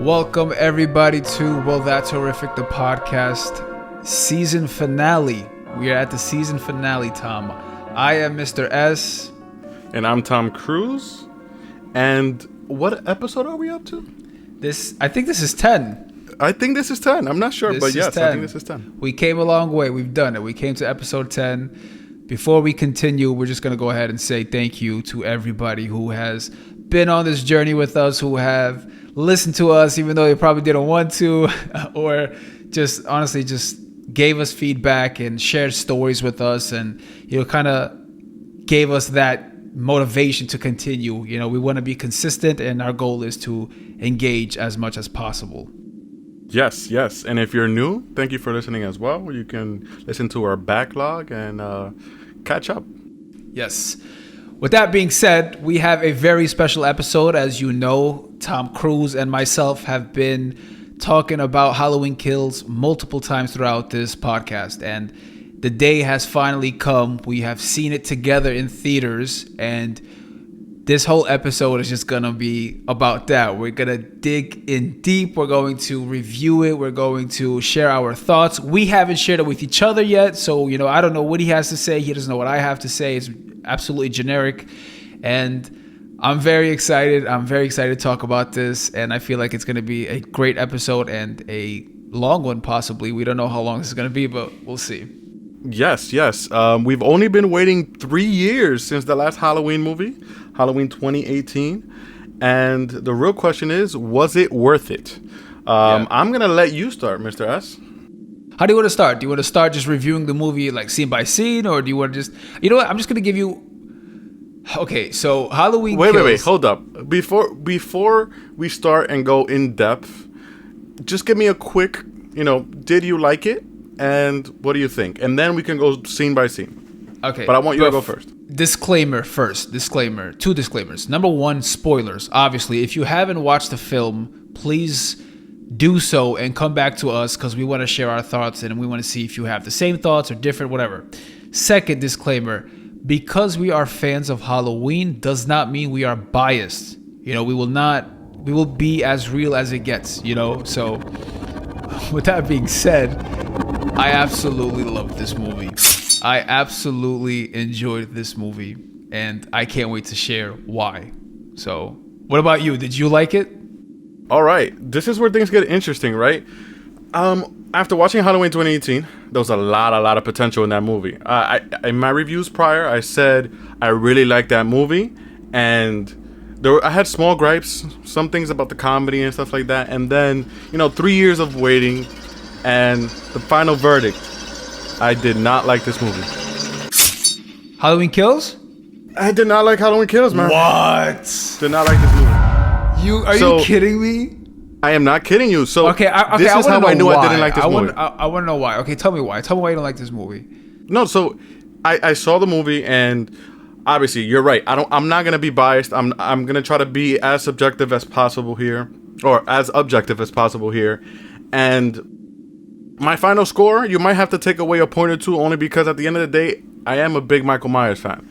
Welcome everybody to Well That's Horrific, the podcast season finale. We are at the season finale, Tom. I am Mr. S. And I'm Tom Cruz. And what episode are we up to? I think this is 10. I think this is 10. I'm not sure, but yes, 10. I think this is 10. We came a long way. We've done it. We came to episode 10. Before we continue, we're just going to go ahead and say thank you to everybody who has been on this journey with us, who have listened to us even though they probably didn't want to, or just honestly just gave us feedback and shared stories with us, and kind of gave us that motivation to continue. We want to be consistent, and our goal is to engage as much as possible. Yes. And if you're new, thank you for listening as well. You can listen to our backlog and catch up. Yes. With that being said, we have a very special episode. As you know, Tom Cruz and myself have been talking about Halloween Kills multiple times throughout this podcast, and the day has finally come. We have seen it together in theaters, and this whole episode is just going to be about that. We're going to dig in deep. We're going to review it. We're going to share our thoughts. We haven't shared it with each other yet, so I don't know what he has to say. He doesn't know what I have to say. It's absolutely generic, and I'm very excited. I'm very excited to talk about this, and I feel like it's going to be a great episode and a long one possibly. We don't know how long this is going to be, but we'll see. Yes. We've only been waiting 3 years since the last Halloween movie, Halloween 2018. And the real question is, was it worth it? I'm going to let you start, Mr. S. How do you want to start? Do you want to start just reviewing the movie like scene by scene? Or do you want to just... You know what? I'm just going to give you... Okay, so Halloween Kills... Wait. Hold up. Before we start and go in depth, just give me a quick, did you like it? And what do you think? And then we can go scene by scene. Okay. But I want you to go first. Disclaimer first. Two disclaimers. Number one, spoilers. Obviously, if you haven't watched the film, please do so and come back to us, because we want to share our thoughts and we want to see if you have the same thoughts or different, whatever. Second disclaimer, because we are fans of Halloween does not mean we are biased. We will be as real as it gets, So with that being said, I absolutely loved this movie. I absolutely enjoyed this movie, and I can't wait to share why. So, what about you? Did you like it? All right. This is where things get interesting, right? After watching Halloween 2018, there was a lot of potential in that movie. In my reviews prior, I said I really liked that movie, and I had small gripes, some things about the comedy and stuff like that. And then, 3 years of waiting, and the final verdict, I did not like this movie. Halloween Kills? I did not like Halloween Kills, man. What? Did not like this movie. Are you kidding me? I am not kidding you. So this is how I knew I didn't like this movie. I want to know why. Okay, tell me why. Tell me why you don't like this movie. No, so I saw the movie, and obviously you're right. I'm not gonna be biased. I'm gonna try to be as subjective as possible here, or as objective as possible here. And my final score, you might have to take away a point or two, only because at the end of the day, I am a big Michael Myers fan.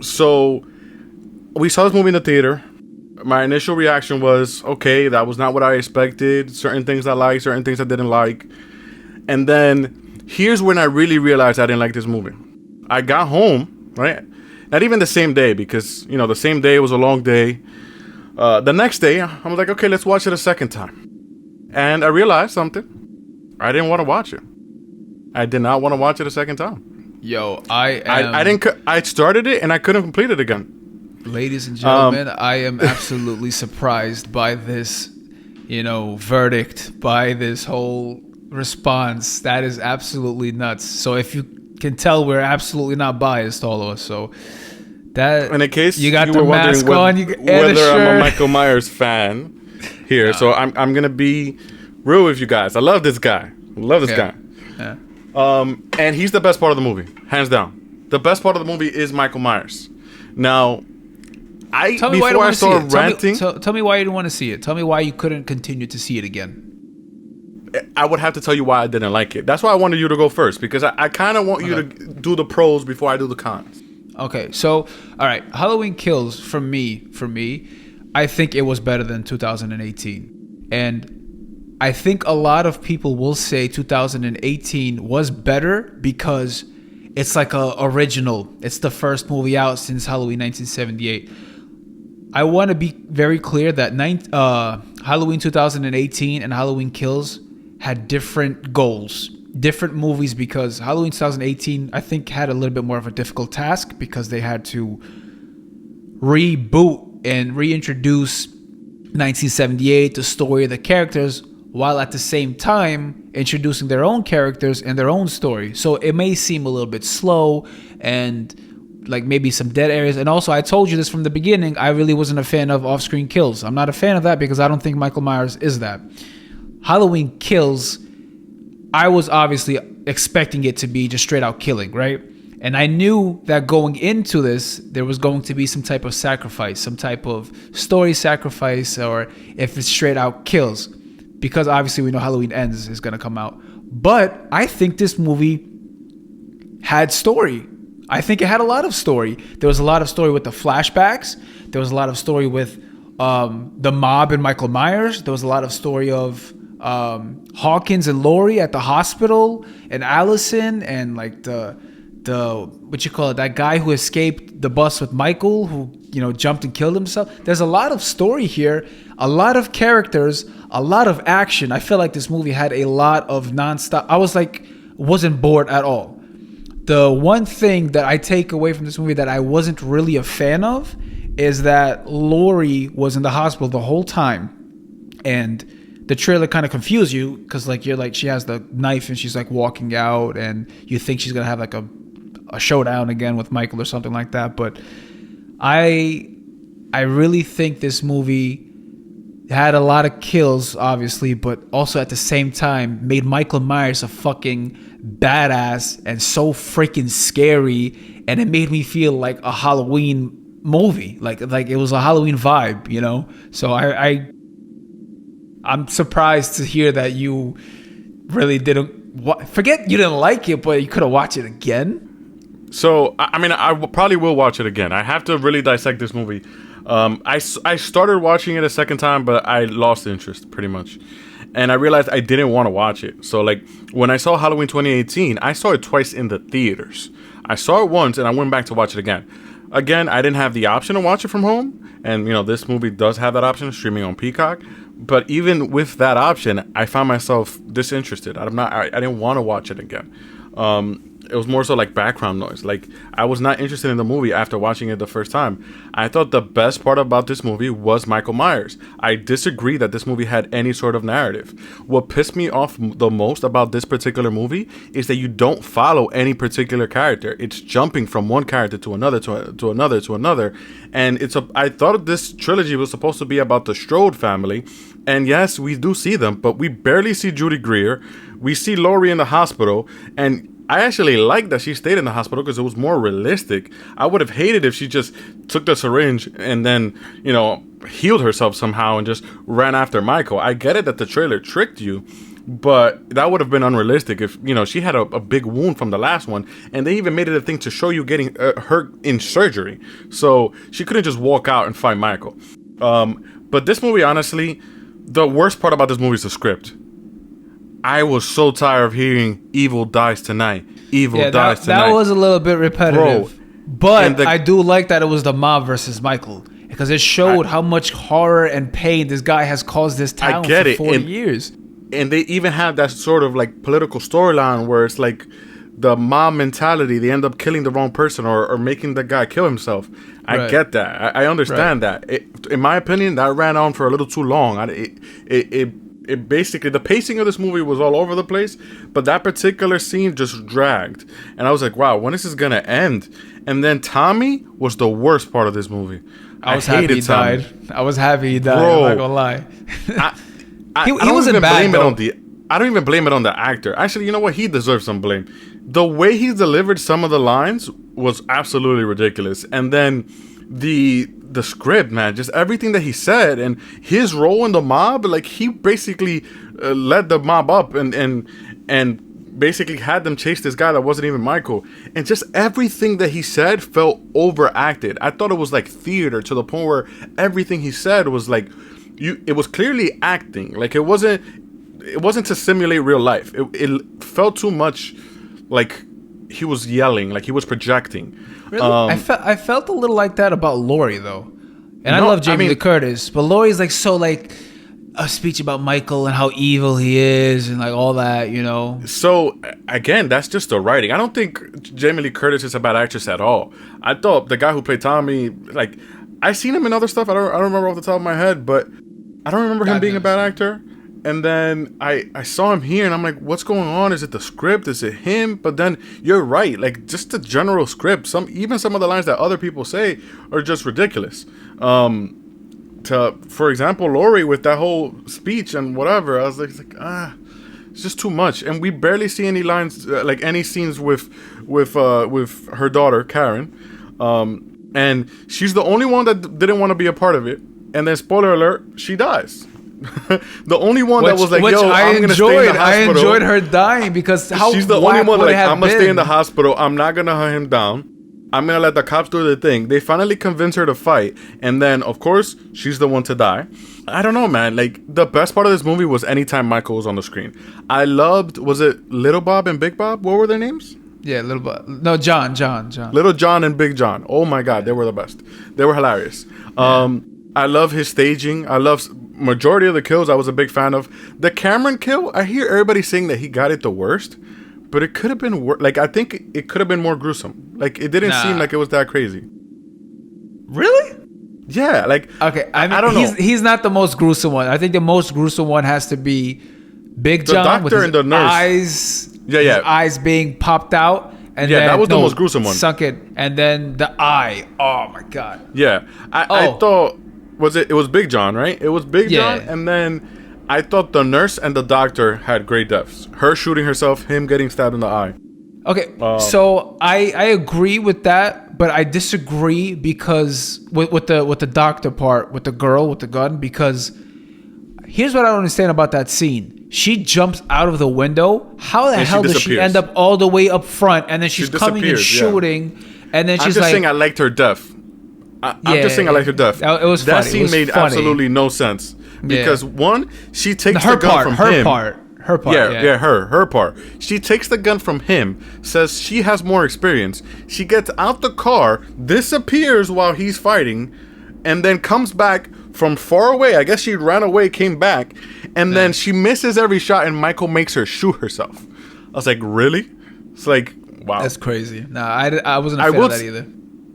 So we saw this movie in the theater. My initial reaction was, okay, that was not what I expected. Certain things I liked, certain things I didn't like. And then here's when I really realized I didn't like this movie. I got home, right? Not even the same day, because, the same day was a long day. The next day, I was like, okay, let's watch it a second time. And I realized something. I didn't want to watch it. I did not want to watch it a second time. Yo, I started it and I couldn't complete it again. Ladies and gentlemen, I am absolutely surprised by this, verdict, by this whole response. That is absolutely nuts. So if you can tell, we're absolutely not biased, all of us. So that, in case you got the mask on, whether I'm a Michael Myers fan here. No. So I'm gonna be real with you guys. I love this guy. Guy. Yeah. And he's the best part of the movie, hands down. The best part of the movie is Michael Myers. Now, tell me why you didn't want to see it. Tell me why you couldn't continue to see it again. I would have to tell you why I didn't like it. That's why I wanted you to go first, because I kind of want you to do the pros before I do the cons. Okay, so all right, Halloween Kills for me. I think it was better than 2018. And I think a lot of people will say 2018 was better because it's like a original. It's the first movie out since Halloween 1978. I want to be very clear that Halloween 2018 and Halloween Kills had different goals, different movies, because Halloween 2018, I think, had a little bit more of a difficult task because they had to reboot and reintroduce 1978, the story of the characters, while at the same time introducing their own characters and their own story. So it may seem a little bit slow and like maybe some dead areas. And also, I told you this from the beginning, I really wasn't a fan of off-screen kills. I'm not a fan of that because I don't think Michael Myers is that. Halloween Kills, I was obviously expecting it to be just straight out killing, right? And I knew that going into this, there was going to be some type of sacrifice, some type of story sacrifice, or if it's straight out kills, because obviously we know Halloween Ends is going to come out. But I think this movie had story. I think it had a lot of story. There was a lot of story with the flashbacks. There was a lot of story with the mob and Michael Myers. There was a lot of story of Hawkins and Laurie at the hospital, and Allison, and like the what you call it, that guy who escaped the bus with Michael, who, you know, jumped and killed himself. There's a lot of story here, a lot of characters, a lot of action. I feel like this movie had a lot of nonstop. I was like, wasn't bored at all. The one thing that I take away from this movie that I wasn't really a fan of is that Laurie was in the hospital the whole time, and the trailer kind of confused you because like you're like, she has the knife and she's like walking out, and you think she's gonna have like a showdown again with Michael or something like that. But I really think this movie had a lot of kills, obviously, but also at the same time made Michael Myers a fucking badass and so freaking scary, and it made me feel like a Halloween movie, like it was a Halloween vibe, you know. So I'm surprised to hear that you really didn't forget you didn't like it, but you could have watched it again. So, I mean, I probably will watch it again. I have to really dissect this movie. I started watching it a second time, but I lost interest pretty much. And I realized I didn't want to watch it. So, like, when I saw Halloween 2018, I saw it twice in the theaters. I saw it once, and I went back to watch it again. Again, I didn't have the option to watch it from home. And, you know, this movie does have that option, streaming on Peacock. But even with that option, I found myself disinterested. I didn't want to watch it again. It was more so like background noise. Like, I was not interested in the movie after watching it the first time. I thought the best part about this movie was Michael Myers. I disagree that this movie had any sort of narrative. What pissed me off the most about this particular movie is that you don't follow any particular character. It's jumping from one character to another, to another, to another. And I thought this trilogy was supposed to be about the Strode family. And yes, we do see them, but we barely see Judy Greer. We see Laurie in the hospital, and I actually like that she stayed in the hospital because it was more realistic. I would have hated if she just took the syringe and then, you know, healed herself somehow and just ran after Michael. I get it that the trailer tricked you, but that would have been unrealistic if, you know, she had a big wound from the last one, and they even made it a thing to show you getting hurt in surgery. So she couldn't just walk out and find Michael. But this movie, honestly, the worst part about this movie is the script. I was so tired of hearing "Evil dies tonight." Dies tonight. That was a little bit repetitive. Bro, but I do like that it was the mob versus Michael, because it showed how much horror and pain this guy has caused this town for 40 years. And they even have that sort of like political storyline where it's like the mob mentality. They end up killing the wrong person or making the guy kill himself. I get that. I understand that. In my opinion, that ran on for a little too long. It basically, the pacing of this movie was all over the place, but that particular scene just dragged. And I was like, wow, when is this going to end? And then Tommy was the worst part of this movie. I was happy he died. I was happy he died. Bro, I'm not going to lie. He wasn't bad, though. I don't even blame it on the actor. Actually, you know what? He deserves some blame. The way he delivered some of the lines was absolutely ridiculous. And then the script, man, just everything that he said and his role in the mob, like he basically led the mob up and basically had them chase this guy that wasn't even Michael, and just everything that he said felt overacted. I thought it was like theater, to the point where everything he said was like, it was clearly acting. Like it wasn't to simulate real life. It felt too much like he was yelling, like he was projecting. Really? I felt a little like that about Laurie though, and I love Jamie Lee Curtis, but Laurie's like so like a speech about Michael and how evil he is and like all that, you know. So again, that's just the writing. I don't think Jamie Lee Curtis is a bad actress at all. I thought the guy who played Tommy, like, I've seen him in other stuff. I don't remember off the top of my head, but I don't remember him being a bad actor. And then I saw him here, and I'm like, what's going on? Is it the script? Is it him? But then you're right, like just the general script. Even some of the lines that other people say are just ridiculous. For example, Laurie with that whole speech and whatever, I was like, it's just too much. And we barely see any lines, like any scenes with her daughter Karen, and she's the only one that didn't want to be a part of it. And then, spoiler alert, she dies. The only one that was like, "Yo, I'm gonna stay in the hospital." I enjoyed her dying because she's the only one that, like, I'm gonna stay in the hospital. I'm not gonna hunt him down. I'm gonna let the cops do their thing. They finally convince her to fight, and then of course she's the one to die. I don't know, man. Like, the best part of this movie was anytime Michael was on the screen. I loved, was it Little Bob and Big Bob? What were their names? Yeah, Little Bob. No, John. Little John and Big John. Oh my God, they were the best. They were hilarious. Yeah. I love his staging. I love majority of the kills. I was a big fan of the Cameron kill. I hear everybody saying that he got it the worst, but it could have been like, I think it could have been more gruesome. Like, it didn't seem like it was that crazy. Really? Yeah. Like, okay. I mean, I don't know. He's not the most gruesome one. I think the most gruesome one has to be Big John, the doctor with his and the nurse eyes. Yeah. His eyes being popped out. And yeah, that was the most gruesome one. Sunk it, and then the eye. Oh my God. Yeah, I thought it was Big John, right? It was Big John, and then I thought the nurse and the doctor had great deaths. Her shooting herself, him getting stabbed in the eye. Okay, so I agree with that, but I disagree because with the doctor part, with the girl with the gun, because here's what I don't understand about that scene. She jumps out of the window. How the hell does she end up all the way up front? And then she's coming and shooting. And then she's I'm just saying I liked her death. I'm just saying I liked her death. It was funny. That scene made absolutely no sense. Because one, she takes the gun from him. Her part. Yeah, her part. She takes the gun from him, says she has more experience. She gets out the car, disappears while he's fighting, and then comes back from far away. I guess she ran away, came back, and then she misses every shot, and Michael makes her shoot herself. I was like, really? It's like, wow. That's crazy. Nah, I wasn't a fan of that either.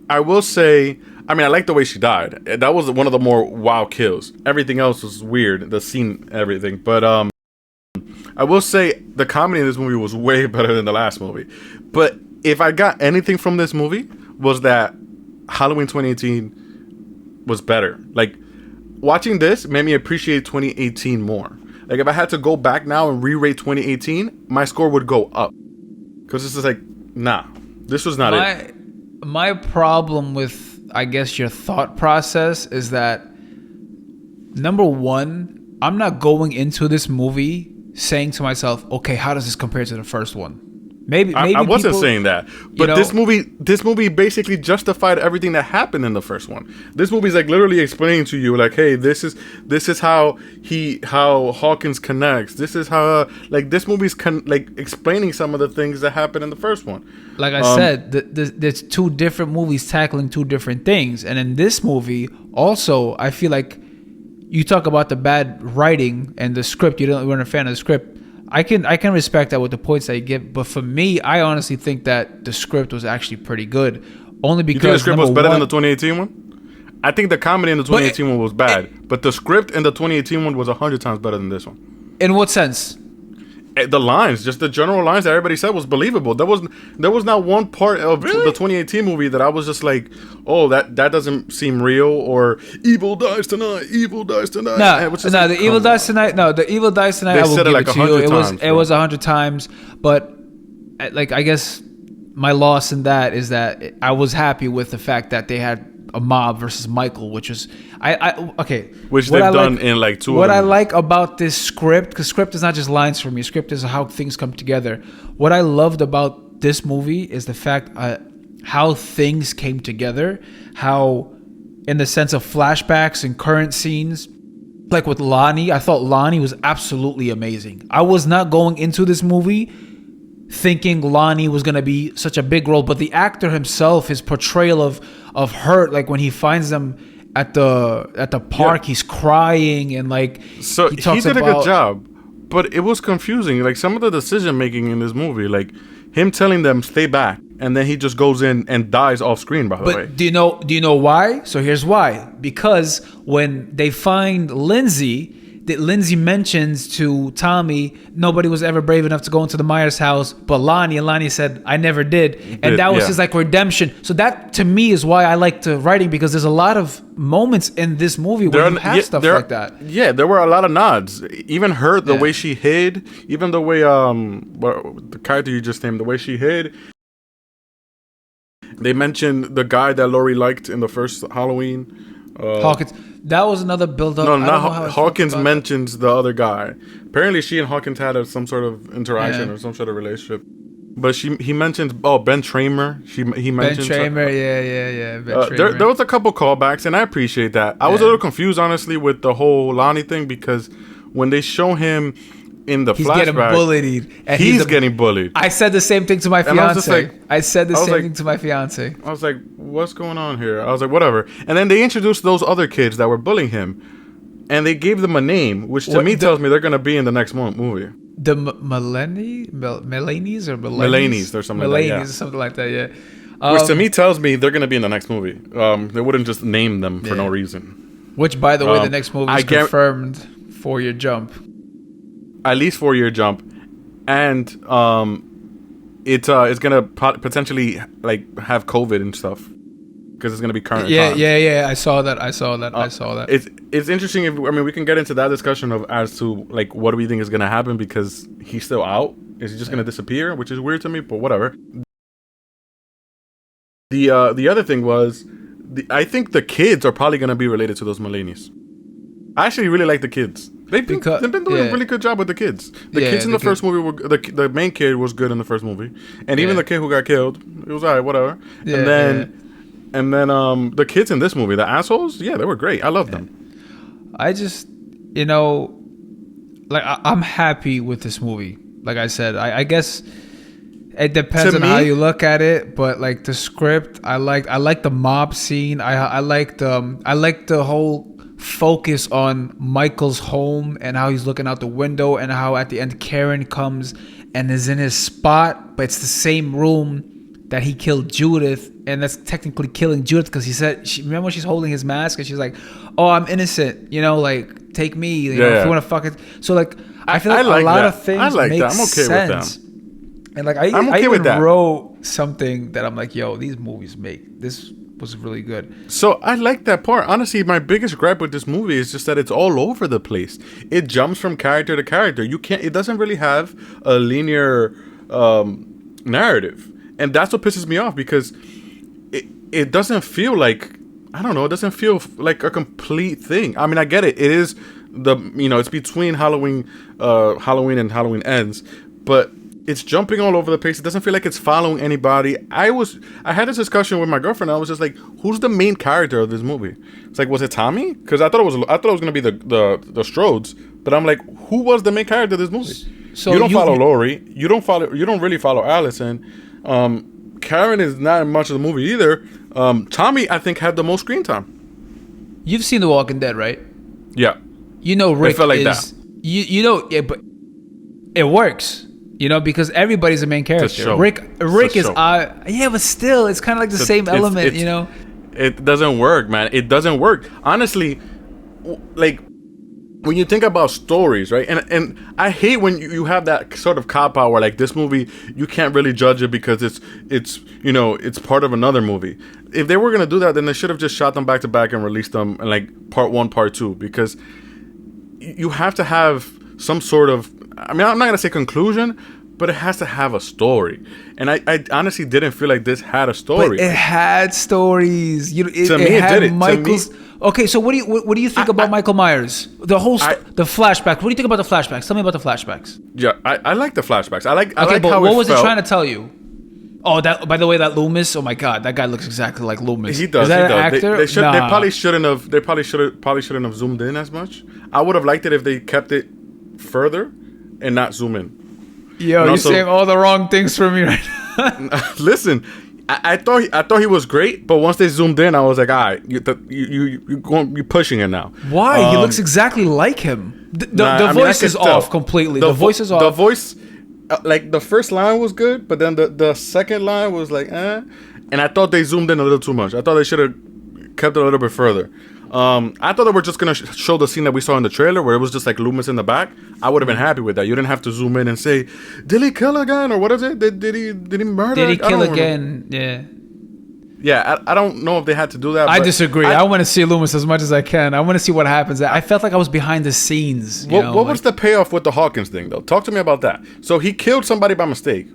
I will say, I mean, I like the way she died. That was one of the more wow kills. Everything else was weird, the scene, everything. But I will say the comedy in this movie was way better than the last movie. But if I got anything from this movie, was that Halloween 2018 was better. Like, watching this made me appreciate 2018 more. Like, if I had to go back now and re-rate 2018, my score would go up. Because this is like, nah, this was not it. My problem with, I guess, your thought process is that, number one, I'm not going into this movie saying to myself, okay, how does this compare to the first one? Maybe I wasn't saying that, but know, this movie basically justified everything that happened in the first one. This movie is like literally explaining to you, like, hey, this is how Hawkins connects. This is how this movie's explaining some of the things that happened in the first one. Like I said, there's two different movies tackling two different things, and in this movie, also, I feel like you talk about the bad writing and the script. You weren't a fan of the script. I can respect that with the points that you give, but for me, I honestly think that the script was actually pretty good. Only because you think the script was better than the 2018 one? I think the comedy in the 2018 one was bad, but the script in the 2018 one was 100 times better than this one. In what sense? The lines, just the general lines that everybody said was believable. There was not one part of the 2018 movie that I was just like, oh, that doesn't seem real, or evil dies tonight. No, the evil dies tonight. No, the evil dies tonight. I will give it to you. It was 100 times, but like, I guess my loss in that is that I was happy with the fact that they had a mob versus Michael, which was okay. Which they've done in like two. What I like about this script, because script is not just lines for me. Script is how things come together. What I loved about this movie is the fact how things came together. How, in the sense of flashbacks and current scenes. Like with Lonnie, I thought Lonnie was absolutely amazing. I was not going into this movie thinking Lonnie was going to be such a big role, but the actor himself, his portrayal of her, like when he finds them at the park, he's crying and like so he did a good job, but it was confusing. Like some of the decision making in this movie, like him telling them stay back, and then he just goes in and dies off screen. By the way, do you know why? So here's why. Because when they find Lindsay, that Lindsay mentions to Tommy, nobody was ever brave enough to go into the Myers house, but Lonnie, and Lonnie said, I never did. And that was his like redemption. So that to me is why I like the writing, because there's a lot of moments in this movie where you have stuff like that. Yeah, there were a lot of nods. Even her, the way she hid, even the way the character you just named, the way she hid. They mentioned the guy that Laurie liked in the first Halloween. Hawkins. That was another build-up. No, not Hawkins mentions the other guy. Apparently, she and Hawkins had some sort of interaction or some sort of relationship. But he mentioned Ben Tramer. He mentioned Ben Tramer. Yeah. Ben Tramer. There was a couple callbacks, and I appreciate that. I was a little confused, honestly, with the whole Lonnie thing, because when they show him in the flashback, getting bullied. And he's getting bullied. I said the same thing to my fiance. I said the same thing to my fiance. I was like, what's going on here? I was like, whatever. And then they introduced those other kids that were bullying him, and they gave them a name, which to me tells me they're going to be in the next movie. The Melanie's or Melanie's or something Melanie's like that. Yeah. or something like that, yeah. Which to me tells me they're going to be in the next movie. They wouldn't just name them for no reason. Which, by the way, the next movie is confirmed 4-year jump. At least 4-year jump, and it's gonna potentially like have COVID and stuff, because it's gonna be current. Yeah. I saw that. It's interesting. We can get into that discussion as to like what do we think is gonna happen, because he's still out. Is he just gonna disappear? Which is weird to me, but whatever. The other thing was, I think the kids are probably gonna be related to those Melanie's. I actually really like the kids. They've been doing a really good job with the kids. The kids in the first movie were the main kid was good in the first movie, and even the kid who got killed, it was alright, whatever. And then the kids in this movie, the assholes, they were great. I love them. I just, like I'm happy with this movie. Like I said, I guess it depends on how you look at it, but like the script, I like the mob scene. I like the whole focus on Michael's home and how he's looking out the window, and how at the end Karen comes and is in his spot, but it's the same room that he killed Judith, and that's technically killing Judith, because he said, remember she's holding his mask and she's like, oh, I'm innocent, like take me, if you want to fuck it. So like I feel like a lot of things make sense. I'm okay with that. And like I even wrote something that I'm like, yo, these movies this was really good. So I like that part. Honestly, my biggest gripe with this movie is just that it's all over the place. It jumps from character to character. It doesn't really have a linear narrative. And that's what pisses me off, because it doesn't feel like, I don't know, it doesn't feel like a complete thing. I mean, I get it. It is it's between Halloween and Halloween Ends, but it's jumping all over the place. It doesn't feel like it's following anybody. I had this discussion with my girlfriend. I was just like, "Who's the main character of this movie?" It's like, was it Tommy? Because I thought it was gonna be the Strodes. But I'm like, who was the main character of this movie? So you don't follow Laurie. You don't really follow Allison. Karen is not in much of the movie either. Tommy, I think, had the most screen time. You've seen The Walking Dead, right? Yeah. Rick it felt like is that. But it works. Because everybody's the main character. Rick is but still, it's kind of like the same element. It doesn't work, man. It doesn't work. Honestly, like when you think about stories, right? And I hate when you have that sort of cop out where like this movie you can't really judge it because it's part of another movie. If they were gonna do that, then they should have just shot them back to back and released them in like part 1, part 2, because you have to have some sort of, I mean, I'm not gonna say conclusion, But it has to have a story, and I honestly didn't feel like this had a story. But it had stories. To me, it did it. Michael's. Okay, so what do you think about Michael Myers? The whole the flashbacks. What do you think about the flashbacks? Tell me about the flashbacks. Yeah, I like the flashbacks. I like but how what was it it trying to tell you? Oh, that by the way, that Loomis. Oh my God, that guy looks exactly like Loomis. He does. Is that he an does. actor? They probably shouldn't have. They probably shouldn't have zoomed in as much. I would have liked it if they kept it further and not zoom in. Yo, you're saying all the wrong things for me right now. Listen, I thought he was great, but once they zoomed in, I was like, all right, you're pushing it now. Why? He looks exactly like him. The voice is off completely. The voice is off. The voice, like the first line was good, but then the second line was like, eh. And I thought they zoomed in a little too much. I thought they should have kept it a little bit further. I thought they were just gonna show the scene that we saw in the trailer where it was just like Loomis in the back. I would have been happy with that. You didn't have to zoom in and say, "Did he kill again?" or what is it? Did he murder? Did he kill again? Yeah. Yeah, I don't know if they had to do that. I disagree. I want to see Loomis as much as I can. I want to see what happens. I felt like I was behind the scenes. What was the payoff with the Hawkins thing, though? Talk to me about that. So he killed somebody by mistake,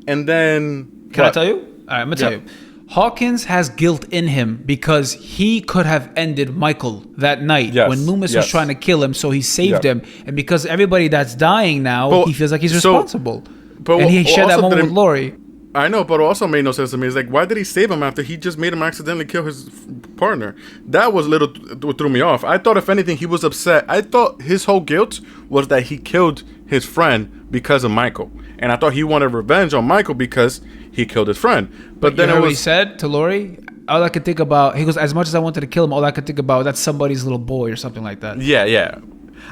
and then can I tell you? All right, I'm gonna tell you. Hawkins has guilt in him because he could have ended Michael that night when Loomis was trying to kill him, so he saved him. And because everybody that's dying now, he feels like he's responsible. And he shared that moment with Laurie. I know, but it also made no sense to me. It's like, why did he save him after he just made him accidentally kill his partner? That was a little threw me off. I thought, if anything, he was upset. I thought his whole guilt was that he killed his friend because of Michael. And I thought he wanted revenge on Michael because he killed his friend. But then what he said to Laurie? All I could think about, he goes, as much as I wanted to kill him, all I could think about, that's somebody's little boy or something like that. Yeah.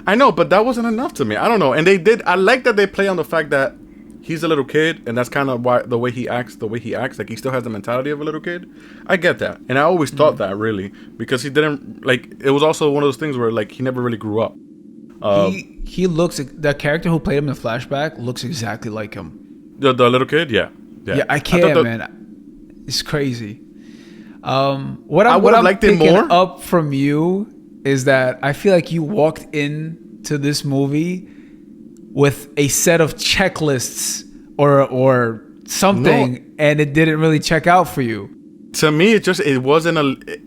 I know, but that wasn't enough to me. I don't know. And I like that they play on the fact that he's a little kid, and that's kind of why the way he acts, like he still has the mentality of a little kid. I get that. And I always thought that, really, because he didn't, like, it was also one of those things where, like, he never really grew up. He looks, the character who played him in the flashback looks exactly like him. The little kid? Yeah, I can't, man. It's crazy. What I'm liked picking it more up from you is that I feel like you walked into this movie with a set of checklists or something, and it didn't really check out for you. To me, it wasn't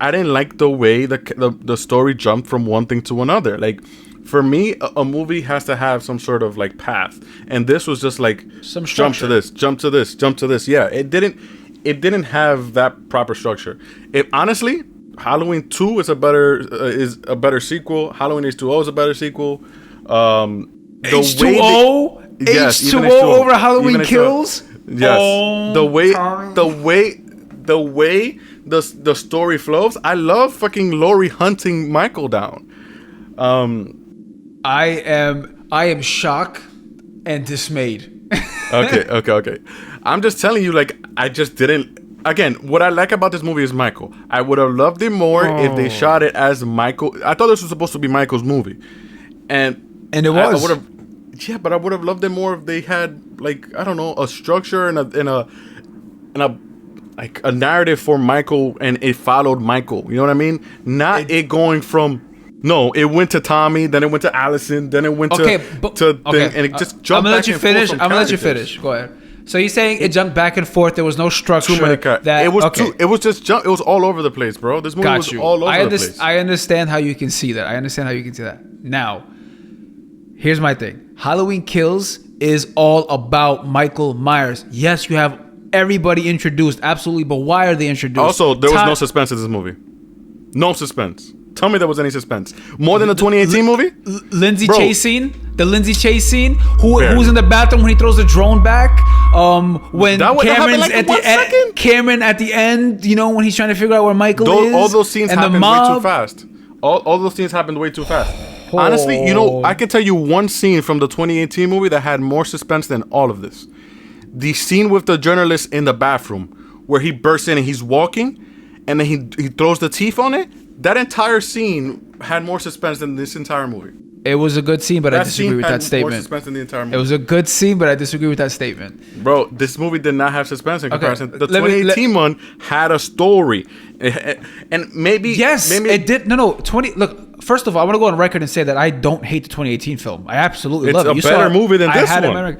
I didn't like the way the story jumped from one thing to another. Like, for me, a movie has to have some sort of like path, and this was just like some jump to this, jump to this, jump to this. Yeah, it didn't have that proper structure. Honestly, Halloween 2 is a better sequel. Halloween H2O is a better sequel. H2O? H2O over Halloween Kills? Yes. The way the story flows. I love fucking Laurie hunting Michael down. I am shocked and dismayed. Okay. I'm just telling you, like, I just didn't. Again, what I like about this movie is Michael. I would have loved it more if they shot it as Michael. I thought this was supposed to be Michael's movie, and it was. I would have. Yeah, but I would have loved it more if they had, like, I don't know, a structure and a like a narrative for Michael, and it followed Michael. You know what I mean? Not it going from. No, it went to Tommy, then it went to Allison, then it went to thing, and it just jumped. I'm gonna let you finish. Go ahead. So you're saying it jumped back and forth. There was no structure. Too many it was just jump. It was all over the place, bro. This movie was all over the place. I understand how you can see that. Now, here's my thing. Halloween Kills is all about Michael Myers. Yes, you have everybody introduced, absolutely, but why are they introduced? Also, there was no suspense in this movie. No suspense. Tell me there was any suspense. More than the 2018 movie? Lindsay chase scene? The Lindsay chase scene? Who's in the bathroom when he throws the drone back? When Cameron's at the end, Cameron at the end, you know, when he's trying to figure out where Michael is. All those scenes happened way too fast. All those scenes happened way too fast. Honestly, you know, I can tell you one scene from the 2018 movie that had more suspense than all of this. The scene with the journalist in the bathroom where he bursts in and he's walking and then he throws the teeth on it. That entire scene had more suspense than this entire movie. It was a good scene, but I disagree with that statement. More suspense than the entire movie. It was a good scene, but I disagree with that statement. Bro, this movie did not have suspense in comparison. The 2018 one had a story. And maybe... Yes, it did. No. Look, first of all, I want to go on record and say that I don't hate the 2018 film. I absolutely love it. It's a better movie than this one.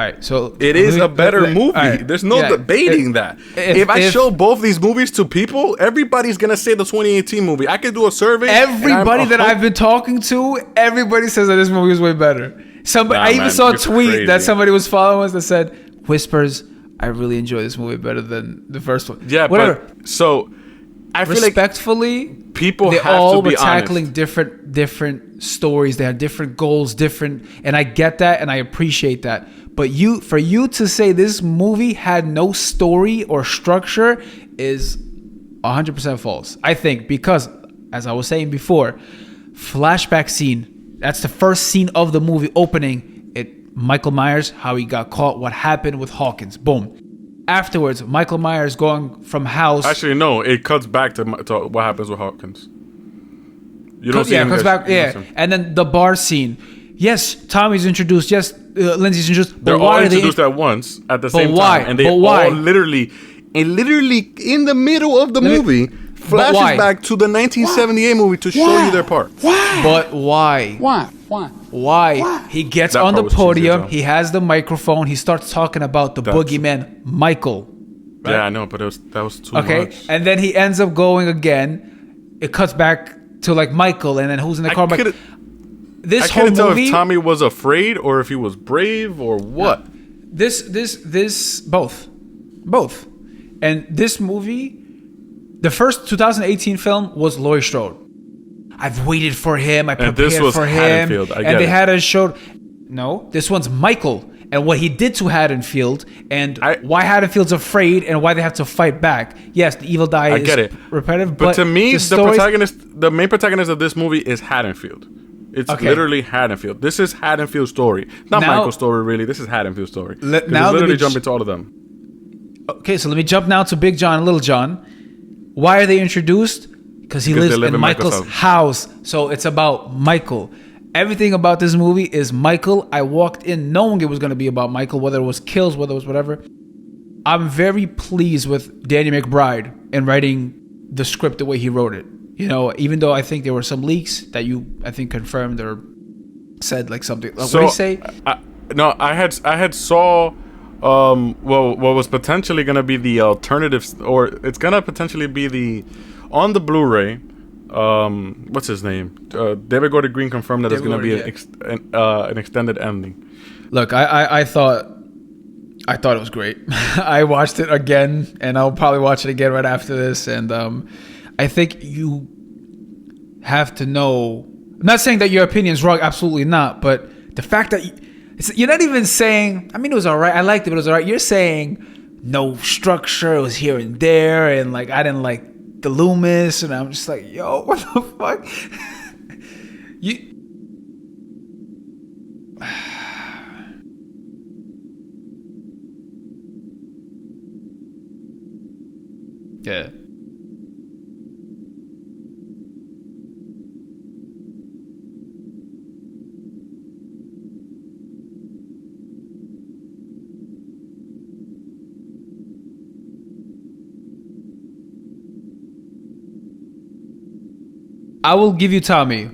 right. So it is a better movie. Right, There's no debating that. If I show both these movies to people, everybody's gonna say the 2018 movie. I could do a survey. Everybody that I've been talking to, everybody says that this movie was way better. I even saw a tweet that somebody was following us that said, "Whispers, I really enjoy this movie better than the first one." Yeah, whatever. But so I feel respectfully, like people they have all to be were tackling honest. different stories. They had different goals, and I get that and I appreciate that. But for you to say this movie had no story or structure is 100% false. I think because, as I was saying before, flashback scene. That's the first scene of the movie opening. Michael Myers, how he got caught, what happened with Hawkins. Boom. Afterwards, Michael Myers going from house. Actually, no. It cuts back to what happens with Hawkins. You don't see him. Cuts back. Yeah, and then the bar scene. Yes, Tommy's introduced. Yes, Lindsay's introduced. They're all introduced at once at the same time, and they all literally in the middle of the movie flashes back to the 1978 movie to show you their part. But why? Why? He gets on the podium. He has the microphone. He starts talking about the boogeyman, Michael. Right? Yeah, I know, but that was too much. Okay, and then he ends up going again. It cuts back to like Michael, and then who's in the car? I couldn't tell if Tommy was afraid or if he was brave or what. This both, and this movie. The first 2018 film was Laurie Strode. I've waited for him. I prepared for him. And they had a show. No, this one's Michael and what he did to Haddonfield and why Haddonfield's afraid and why they have to fight back. Yes, the evil die is repetitive. But to me, the main protagonist of this movie is Haddonfield. It's literally Haddonfield. This is Haddonfield's story. Not Michael's story, really. This is Haddonfield's story. Now literally jump into all of them. Okay, so let me jump now to Big John and Little John. Why are they introduced? Because he lives in Michael's house. So it's about Michael. Everything about this movie is Michael. I walked in knowing it was going to be about Michael, whether it was kills, whether it was whatever. I'm very pleased with Danny McBride in writing the script the way he wrote it. You know, even though I think there were some leaks that I think confirmed or said like something. What did he say? I had saw what was potentially going to be the alternative, or it's going to potentially be on the Blu-ray, what's his name? David Gordon Green confirmed that it's going to be an extended ending. Look, I thought it was great. I watched it again, and I'll probably watch it again right after this. And I think you have to know. I'm not saying that your opinion is wrong, absolutely not. But the fact that you're not even saying, I mean, it was all right. I liked it, but it was all right. You're saying no structure. It was here and there. And like, I didn't like the Loomis. And I'm just like, yo, what the fuck? Yeah. I will give you Tommy.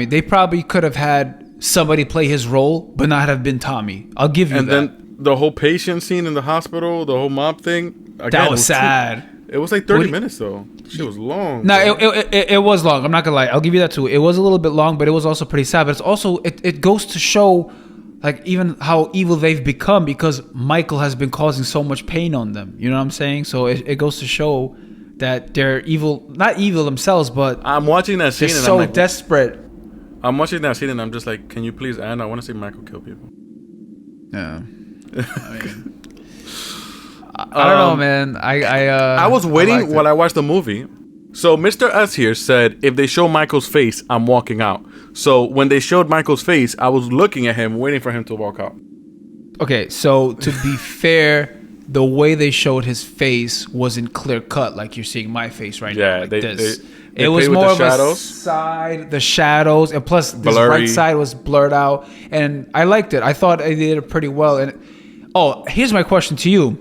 They probably could have had somebody play his role, but not have been Tommy. I'll give you that. And then the whole patient scene in the hospital, the whole mob thing. Again, that was sad. It was like 30 minutes though. Shit was long. No, it was long. I'm not gonna lie. I'll give you that too. It was a little bit long, but it was also pretty sad. But it's also it goes to show, like, even how evil they've become because Michael has been causing so much pain on them. You know what I'm saying? So it goes to show that they're evil, not evil themselves, but I'm watching that scene. They're so like, desperate. I'm watching that scene and I'm just like, can you please end? I want to see Michael kill people. Yeah. I don't know, man. I was waiting while I watched the movie. So Mr. S here said, if they show Michael's face, I'm walking out. So when they showed Michael's face, I was looking at him, waiting for him to walk out. Okay, so to be fair, the way they showed his face wasn't clear cut like you're seeing my face right now. Like this. It was more of a side, the shadows, and plus this right side was blurred out. And I liked it. I thought they did it pretty well. And here's my question to you.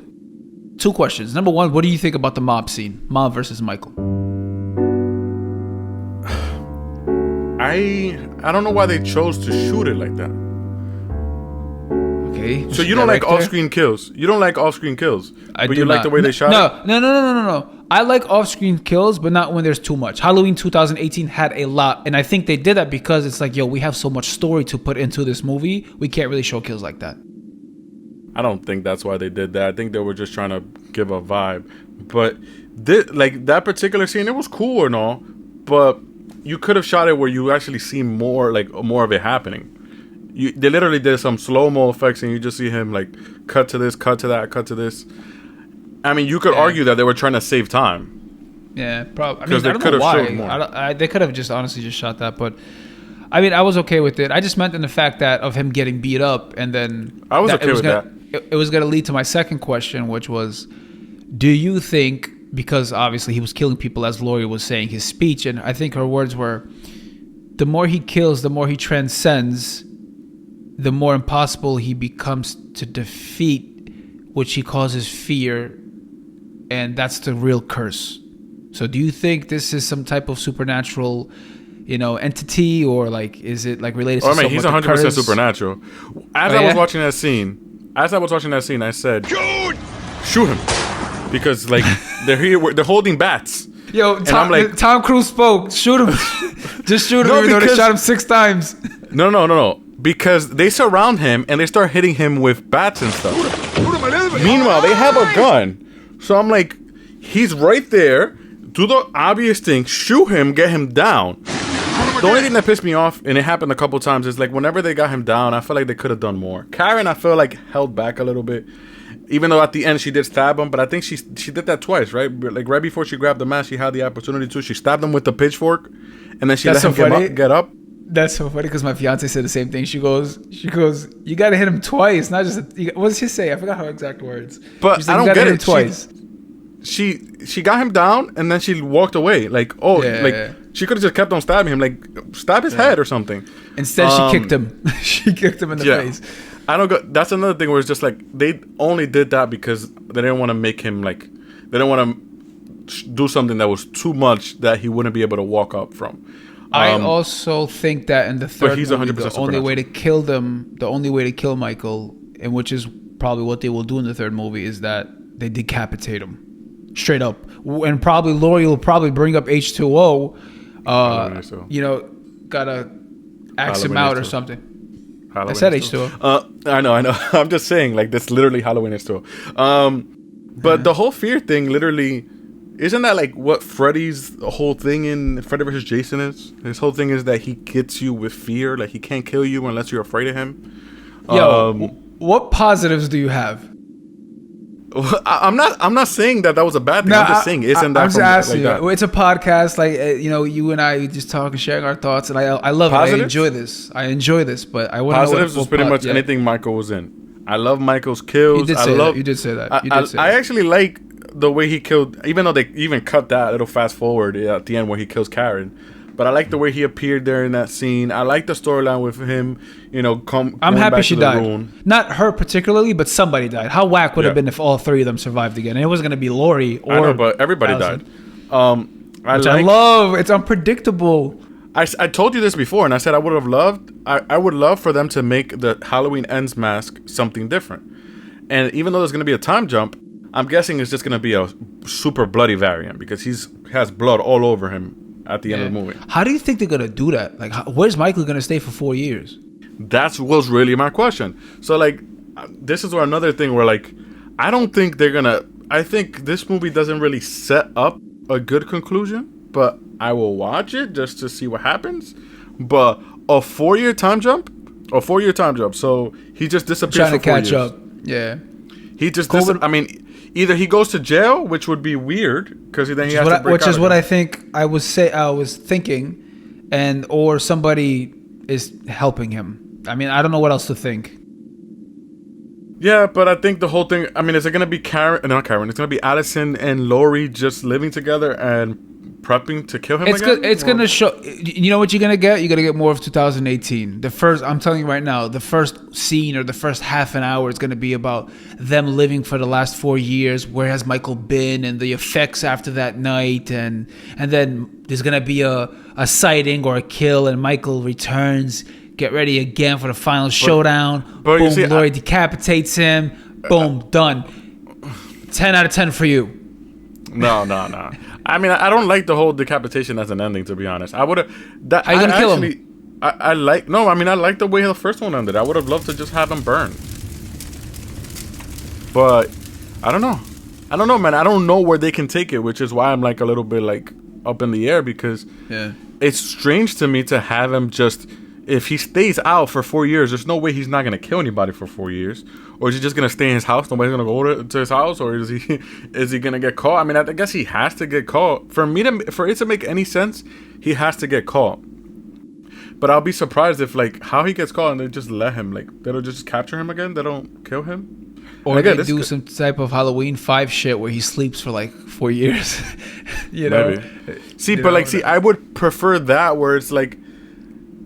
2 questions. Number 1, what do you think about the mob scene? Mob versus Michael. I don't know why they chose to shoot it like that. Okay. So you don't like off-screen kills. You don't like off-screen kills. But you like the way they shot it? No. I like off-screen kills, but not when there's too much. Halloween 2018 had a lot, and I think they did that because it's like, yo, we have so much story to put into this movie. We can't really show kills like that. I don't think that's why they did that. I think they were just trying to give a vibe. But like that particular scene, it was cool and all, but you could have shot it where you actually see more of it happening. They literally did some slow-mo effects, and you just see him like cut to this, cut to that, cut to this. I mean, you could argue that they were trying to save time. Yeah, probably. I mean, I don't know why. They could have just honestly just shot that, but I mean, I was okay with it. I just meant in the fact that of him getting beat up, and then I was okay with that. It was going to lead to my second question, which was, do you think, because obviously he was killing people, as Laurie was saying, his speech, and I think her words were, the more he kills, the more he transcends, the more impossible he becomes to defeat, which he causes fear, and that's the real curse. So do you think this is some type of supernatural, entity, or like, is it like related to something? He's 100% supernatural. As I was watching that scene, I said, shoot him. Because like they're holding bats. Yo, Tom Cruz spoke. Shoot him. Just shoot him, even though they shot him 6 times. No. Because they surround him and they start hitting him with bats and stuff. Meanwhile, they have a gun. So I'm like, he's right there. Do the obvious thing. Shoot him. Get him down. The only thing that pissed me off, and it happened a couple times, is like whenever they got him down, I felt like they could have done more. Karen, I feel like held back a little bit. Even though at the end she did stab him, but I think she did that twice, right? Like right before she grabbed the mask, she had the opportunity to. She stabbed him with the pitchfork, and then she let him get up. That's so funny because my fiance said the same thing. She goes, you got to hit him twice, not just. What did she say? I forgot her exact words. But I don't get it. Twice. She got him down, and then she walked away. Like, she could have just kept on stabbing him, like stab his head or something. Instead, she kicked him. She kicked him in the face. I don't go. That's another thing where it's just like they only did that because they didn't want to make him like they didn't want to do something that was too much that he wouldn't be able to walk up from. I also think that in the third movie, the only way to kill Michael, and which is probably what they will do in the third movie, is that they decapitate him straight up, and probably Laurie will probably bring up H2O. Gotta axe him out or something. Halloween I said H2O. I know. I'm just saying, like, that's literally Halloween H2O. But the whole fear thing, literally, isn't that like what Freddy's whole thing in Freddy vs. Jason is? His whole thing is that he gets you with fear. Like, he can't kill you unless you're afraid of him. What positives do you have? I'm not saying that was a bad thing. I'm just saying, isn't that? I'm just asking you. That? It's a podcast, you and I just talk and sharing our thoughts, and I love positives? It. I enjoy this, but I want to know positives was pretty much anything Michael was in. I love Michael's kills. You did say that. I actually like the way he killed, even though they even cut that little fast forward at the end where he kills Karen. But I like the way he appeared there in that scene. I like the storyline with him, I'm happy she died. Room. Not her particularly, but somebody died. How whack would have been if all 3 of them survived again? And it wasn't going to be Laurie or... I know, but everybody died. I love. It's unpredictable. I told you this before, and I said I would love for them to make the Halloween Ends mask something different. And even though there's going to be a time jump, I'm guessing it's just going to be a super bloody variant because he has blood all over him at the end of the movie. How do you think they're going to do that? Like, where's Michael going to stay for 4 years? That was really my question. So, like, this is another thing where, like, I don't think they're going to... I think this movie doesn't really set up a good conclusion, but I will watch it just to see what happens. But a 4-year time jump? So, he just disappears for 4 years. Trying to catch up. Yeah. He just... either he goes to jail, which would be weird, because then he has to break out. Which is what I think I was thinking, or somebody is helping him. I mean, I don't know what else to think. Yeah, but I think the whole thing... I mean, is it going to be Karen... Not Karen. It's going to be Allison and Laurie just living together and prepping to kill him again? It's going to show... You know what you're going to get? You're going to get more of 2018. I'm telling you right now, the first scene or the first half an hour is going to be about them living for the last 4 years. Where has Michael been? And the effects after that night. And then there's going to be a sighting or a kill, and Michael returns, Get ready again for the final showdown. but Boom, you see, Laurie decapitates him. Boom, done. 10 out of 10 for you. No. I mean, I don't like the whole decapitation as an ending, to be honest. I would have. Are you gonna kill him? I like. No, I mean, I like the way the first one ended. I would have loved to just have him burn. But I don't know. I don't know, man. I don't know where they can take it, which is why I'm like a little bit like up in the air, because it's strange to me to have him just. If he stays out for 4 years, there's no way he's not gonna kill anybody for 4 years. Or is he just gonna stay in his house? Nobody's gonna go to his house, or is he gonna get caught? I mean, I guess he has to get caught. For it to make any sense, he has to get caught. But I'll be surprised if like how he gets caught and they just let him, like they don't just capture him again. They don't kill him, or again, they do some type of Halloween 5 shit where he sleeps for like 4 years. You know. Maybe. See, I would prefer that where it's like.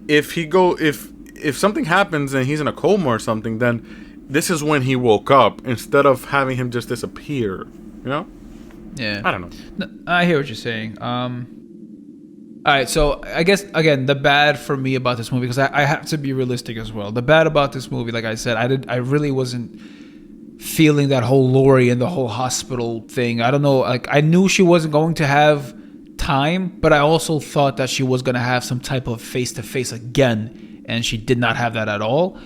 If something happens and he's in a coma or something, then this is when he woke up instead of having him just disappear. You know? Yeah. I don't know. No, I hear what you're saying. All right, so I guess again the bad for me about this movie, because I have to be realistic as well. The bad about this movie, like I said, I really wasn't feeling that whole Laurie and the whole hospital thing. I don't know. Like I knew she wasn't going to have time, but I also thought that she was going to have some type of face-to-face again, and she did not have that at all.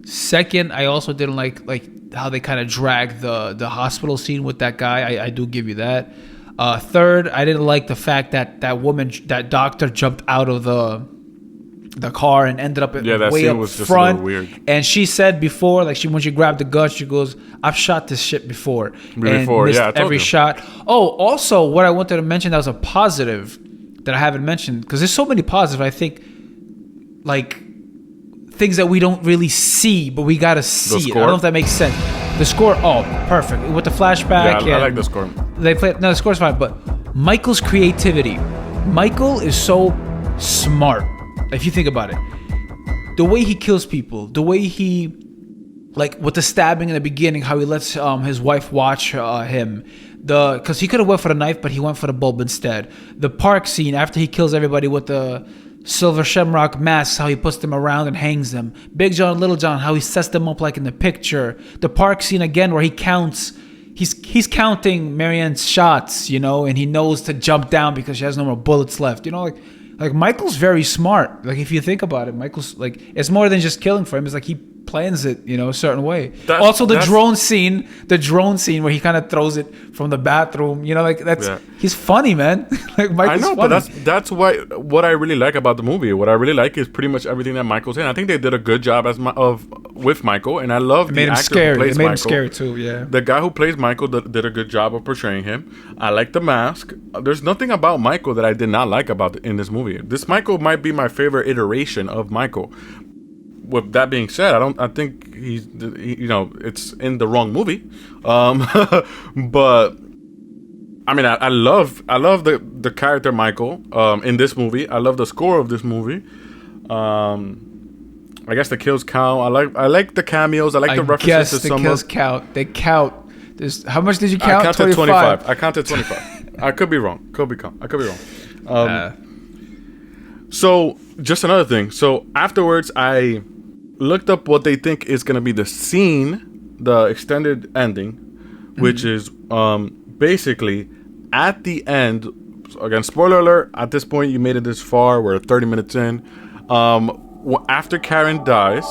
Second, I also didn't like how they kind of dragged the hospital scene with that guy. I do give you that. Third, I didn't like the fact that that doctor jumped out of the car and ended up way up was just front. a little weird. And she said before, like when she grabbed the gun, she goes, "I've shot this shit before." And missed every shot. Oh, also, what I wanted to mention that was a positive that I haven't mentioned, because there's so many positives. I think like things that we don't really see, but we gotta see it. I don't know if that makes sense. The score, perfect with the flashback. Yeah, I like the score. The score's fine, but Michael's creativity. Michael is so smart. If you think about it, the way he kills people, the way he, like with the stabbing in the beginning, how he lets his wife watch him, because he could have went for the knife, but he went for the bulb instead. The park scene after he kills everybody with the silver shamrock masks, how he puts them around and hangs them. Big John, Little John, how he sets them up like in the picture. The park scene again where he counts. He's counting Marianne's shots, you know, and he knows to jump down because she has no more bullets left. You know, like Michael's very smart. Like if you think about it, Michael's like, it's more than just killing for him. It's like he plans it, you know, a certain way. Also the drone scene where he kind of throws it from the bathroom, you know, like he's funny, man. Like Michael's funny. But that's what I really like about the movie. What I really like is pretty much everything that Michael's in. I think they did a good job with Michael, and I love the actor who plays Michael. It made him scary too, yeah. The guy who plays Michael did a good job of portraying him. I like the mask. There's nothing about Michael that I did not like in this movie. This Michael might be my favorite iteration of Michael. With that being said, I think he's, you know, it's in the wrong movie. But I mean, I love the character Michael in this movie. I love the score of this movie. I guess the kills count. I like the cameos. I like the references to some. I guess the kills count. They count. How much did you count? I counted 25. I counted 25. I could be wrong. I could be wrong. So just another thing. So afterwards, I looked up what they think is going to be the scene, the extended ending, which is basically at the end. Again, spoiler alert. At this point, you made it this far. We're 30 minutes in. After Karen dies,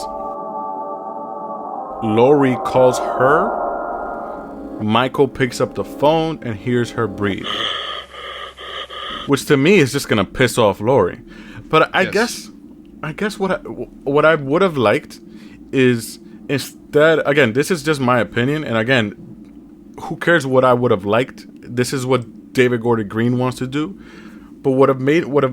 Laurie calls her. Michael picks up the phone and hears her breathe, which to me is just gonna piss off Laurie. But I guess what I would have liked is instead. Again, this is just my opinion, and again, who cares what I would have liked? This is what David Gordon Green wants to do. But what would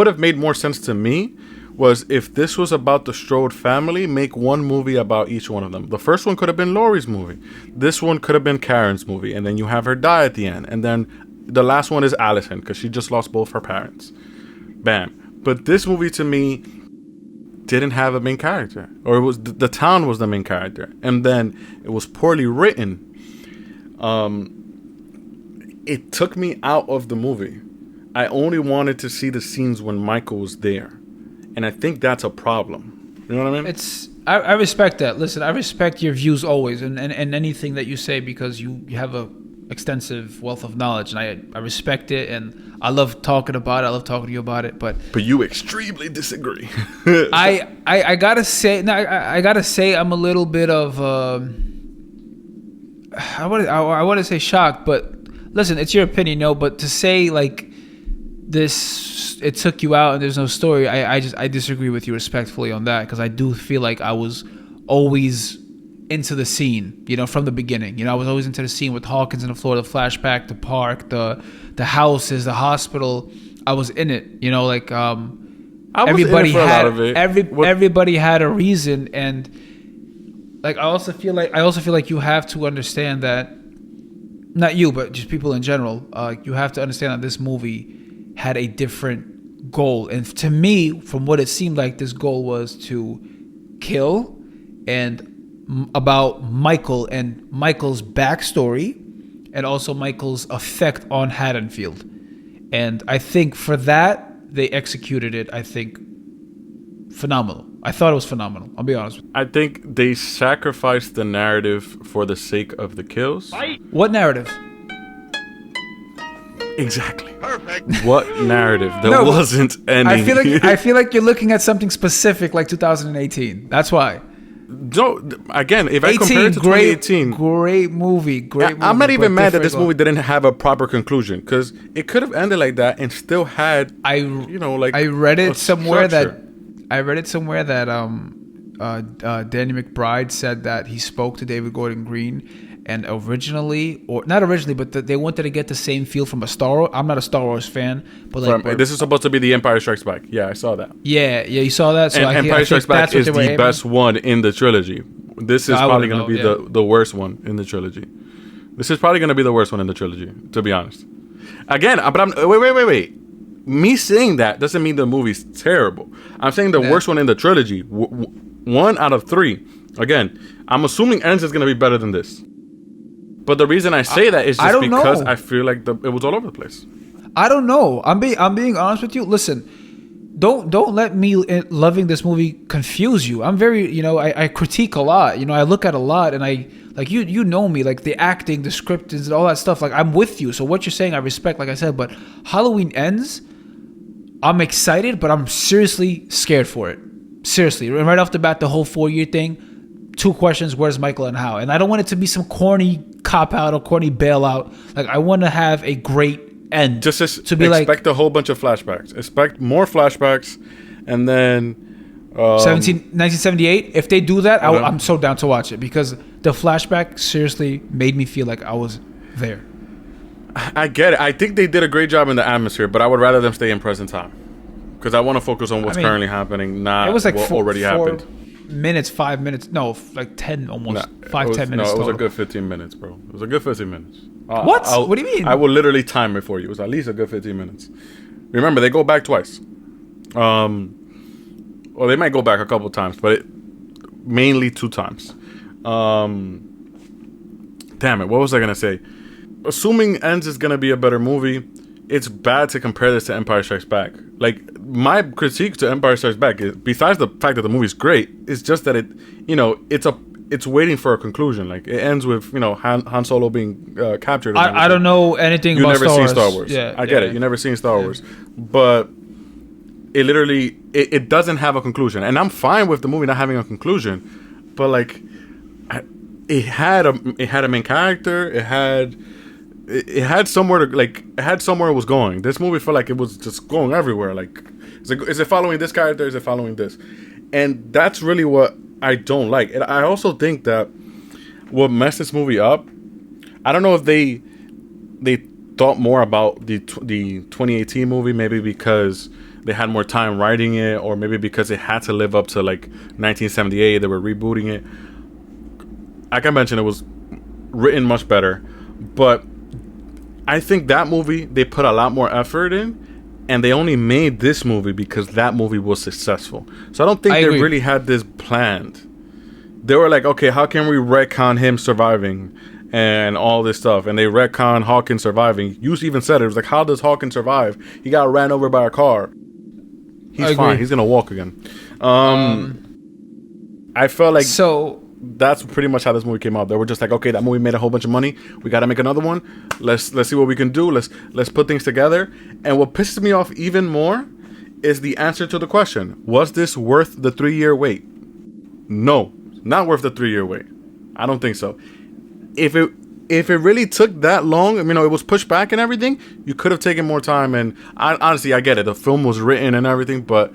have made more sense to me was if this was about the Strode family, make one movie about each one of them. The first one could have been Laurie's movie. This one could have been Karen's movie. And then you have her die at the end. And then the last one is Allison, because she just lost both her parents. Bam. But this movie, to me, didn't have a main character. Or it was the town was the main character. And then it was poorly written. It took me out of the movie. I only wanted to see the scenes when Michael was there. And I think that's a problem. You know what I mean? I respect that. Listen, I respect your views always and anything that you say because you have a extensive wealth of knowledge, and I respect it, and I love talking about it. I love talking to you about it, but you extremely disagree. I gotta say, no, I gotta say, I'm a little bit of I want to say shocked, but listen, it's your opinion, no. But to say like this, it took you out and there's no story. I disagree with you respectfully on that, because I do feel like I was always into the scene, from the beginning. I was always into the scene with Hawkins in the Florida flashback, the park, the houses, the hospital. I was in it, like everybody had everybody had a reason, and like I also feel like you have to understand that, not you, but just people in general, you have to understand that this movie had a different goal, and to me, from what it seemed like, this goal was to kill and about Michael and Michael's backstory, and also Michael's effect on Haddonfield. And I think for that, they executed it, I think, phenomenal. I thought it was phenomenal. I'll be honest with you. I think they sacrificed the narrative for the sake of the kills. What narrative? Exactly. Perfect. What narrative? There wasn't any. I feel like you're looking at something specific, like 2018. That's why. No, again, if I compare it to 2018, great movie. I'm not even mad that this movie didn't have a proper conclusion, because it could have ended like that and still had, I read it somewhere that Danny McBride said that he spoke to David Gordon Green, and originally, or not originally, but they wanted to get the same feel from a Star Wars. I'm not a Star Wars fan, but this is supposed to be the Empire Strikes Back. Yeah, I saw that. Yeah, you saw that. So and Empire Strikes Back is the best one in the trilogy. This is probably going to be the worst one in the trilogy. This is probably going to be the worst one in the trilogy, to be honest. Again, but wait. Me saying that doesn't mean the movie's terrible. I'm saying the worst one in the trilogy. 1 out of 3. Again, I'm assuming Ends is going to be better than this. But the reason I say that is just because I feel like it was all over the place. I don't know. I'm being honest with you. Listen, don't let me loving this movie confuse you. I'm very, I critique a lot. I look at a lot, and I like you know me, like the acting, the script, and all that stuff. Like I'm with you. So what you're saying, I respect. Like I said, but Halloween Ends, I'm excited, but I'm seriously scared for it. Seriously, right off the bat, the whole 4-year thing. 2 questions: where's Michael and how? And I don't want it to be some corny cop out or corny bailout. Like I want to have a great end. Just expect a whole bunch of flashbacks. Expect more flashbacks, and then 1978. If they do that, I'm so down to watch it, because the flashback seriously made me feel like I was there. I get it. I think they did a great job in the atmosphere, but I would rather them stay in present time, because I want to focus on what's currently happening, not it was like what already happened. 5 minutes. No, like 10 almost. 5-10 minutes. No, it was total. a good 15 minutes, bro. It was a good 15 minutes. What? What do you mean? I will literally time it for you. It was at least a good 15 minutes. Remember, they go back twice. Well, they might go back a couple times, but mainly 2 times. Damn it, what was I going to say? Assuming Ends is going to be a better movie, it's bad to compare this to Empire Strikes Back. Like, my critique to Empire Strikes Back is, besides the fact that the movie's great, it's just that it's waiting for a conclusion. Like, it ends with, Han Solo being captured. I don't know anything about Star Wars. You've never seen Star Wars. Yeah, I get it. You've never seen Star Wars. But it literally, it doesn't have a conclusion. And I'm fine with the movie not having a conclusion. But, like, it had a main character. It had somewhere it was going. This movie felt like it was just going everywhere. Like, is it following this character? Is it following this? And that's really what I don't like. And I also think that what messed this movie up, I don't know if they thought more about the 2018 movie, maybe because they had more time writing it, or maybe because it had to live up to like 1978. They were rebooting it. Like I mentioned, it was written much better, but I think that movie, they put a lot more effort in, and they only made this movie because that movie was successful. So I don't think they really had this planned. They were like, okay, how can we retcon him surviving and all this stuff? And they retcon Hawkins surviving. You even said it was like, how does Hawkins survive? He got ran over by a car. he's fine. He's gonna walk again. I felt like that's pretty much how this movie came out. They were just like, okay, that movie made a whole bunch of money. We got to make another one. Let's see what we can do. Let's put things together. And what pisses me off even more is the answer to the question: was this worth the 3-year wait? No, not worth the 3-year wait. I don't think so. If it really took that long, it was pushed back and everything, you could have taken more time. And honestly, I get it. The film was written and everything, but